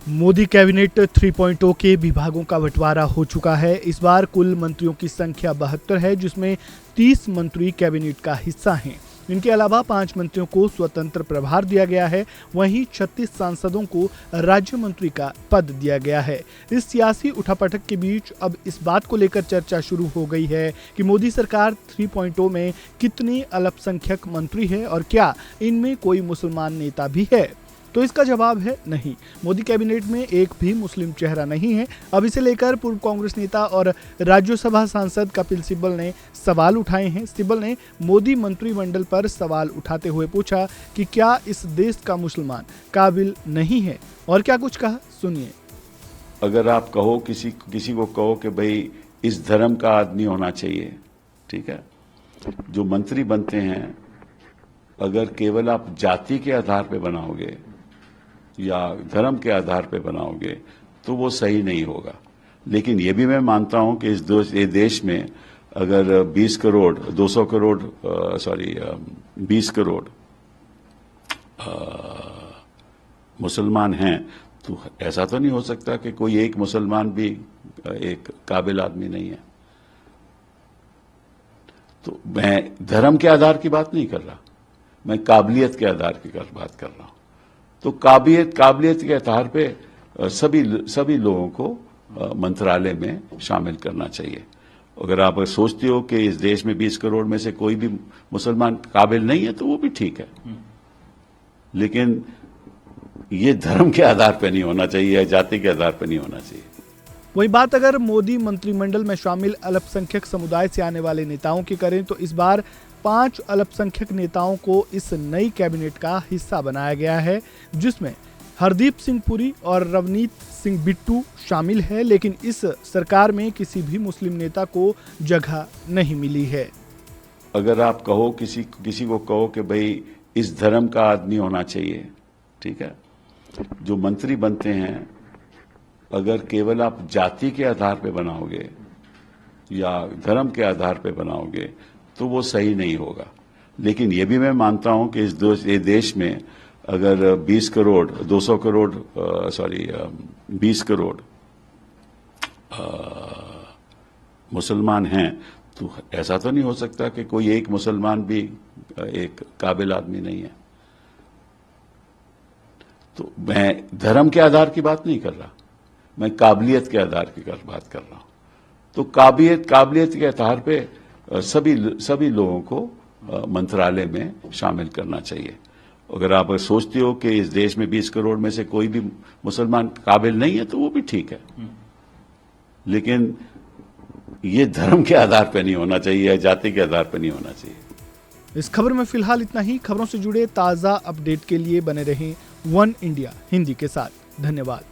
Modi cabinet 3.0 के विभागों का बंटवारा हो चुका है। इस बार कुल मंत्रियों की संख्या 72 है, जिसमें 30 मंत्री कैबिनेट का हिस्सा हैं। इनके अलावा 5 मंत्रियों को स्वतंत्र प्रभार दिया गया है। वहीं 36 सांसदों को राज्य मंत्री का पद दिया गया है। इस सियासी उठापटक के बीच अब इस बात को लेकर चर्चा शुरू हो गई है कि मोदी सरकार 3.0 में कितने अल्पसंख्यक मंत्री हैं और क्या इनमें कोई मुसलमान नेता भी है। तो इसका जवाब है नहीं। मोदी कैबिनेट में एक भी मुस्लिम चेहरा नहीं है। अब इसे लेकर पूर्व कांग्रेस नेता और राज्यसभा सांसद कपिल सिब्बल ने सवाल उठाए हैं। सिब्बल ने मोदी मंत्रिमंडल पर सवाल उठाते हुए पूछा कि क्या इस देश का मुसलमान काबिल नहीं है, और क्या कुछ कहा, सुनिए। अगर आप कहो किसी को कहो कि भाई इस धर्म का आदमी होना चाहिए, ठीक है, जो मंत्री बनते हैं अगर केवल आप जाति के आधार पे बनाओगे या धर्म के आधार पे बनाओगे तो वो सही नहीं होगा। लेकिन ये भी मैं मानता हूं कि इस देश में अगर 20 करोड़ 20 करोड़ मुसलमान हैं तो ऐसा तो नहीं हो सकता कि कोई एक मुसलमान भी एक काबिल आदमी नहीं है। तो मैं धर्म के आधार की बात नहीं कर रहा, मैं काबिलियत के आधार की बात कर रहा हूं। तो काबिलियत के आधार पे सभी लोगों को मंत्रालय में शामिल करना चाहिए। अगर आप सोचते हो कि इस देश में 20 करोड़ में से कोई भी मुसलमान काबिल नहीं है तो वो भी ठीक है, लेकिन ये धर्म के आधार पे नहीं होना चाहिए या जाति के आधार पे नहीं होना चाहिए। वही बात अगर मोदी मंत्रिमंडल में शामिल अल्पसंख्यक समुदाय से आने वाले नेताओं की करें तो इस बार 5 अल्पसंख्यक नेताओं को इस नई कैबिनेट का हिस्सा बनाया गया है, जिसमें हरदीप सिंह पुरी और रवनीत सिंह बिट्टू शामिल है। लेकिन इस सरकार में किसी भी मुस्लिम नेता को जगह नहीं मिली है। अगर आप कहो किसी को कहो कि भाई इस धर्म का आदमी होना चाहिए, ठीक है, जो मंत्री बनते हैं अगर केवल आप जाति के आधार पे बनाओगे या धर्म के आधार पे बनाओगे तो वो सही नहीं होगा। लेकिन ये भी मैं मानता हूं कि इस देश में अगर 20 करोड़ मुसलमान हैं तो ऐसा तो नहीं हो सकता कि कोई एक मुसलमान भी एक काबिल आदमी नहीं है। तो मैं धर्म के आधार की बात नहीं कर रहा, मैं काबिलियत के आधार की बात कर रहा हूं। तो काबिलियत के आधार पे सभी लोगों को मंत्रालय में शामिल करना चाहिए। अगर आप सोचते हो कि इस देश में 20 करोड़ में से कोई भी मुसलमान काबिल नहीं है तो वो भी ठीक है, लेकिन ये धर्म के आधार पे नहीं होना चाहिए या जाति के आधार पे नहीं होना चाहिए। इस खबर में फिलहाल इतना ही। खबरों से जुड़े ताज़ा अपडेट के लिए बने रहें वन इंडिया हिंदी के साथ। धन्यवाद।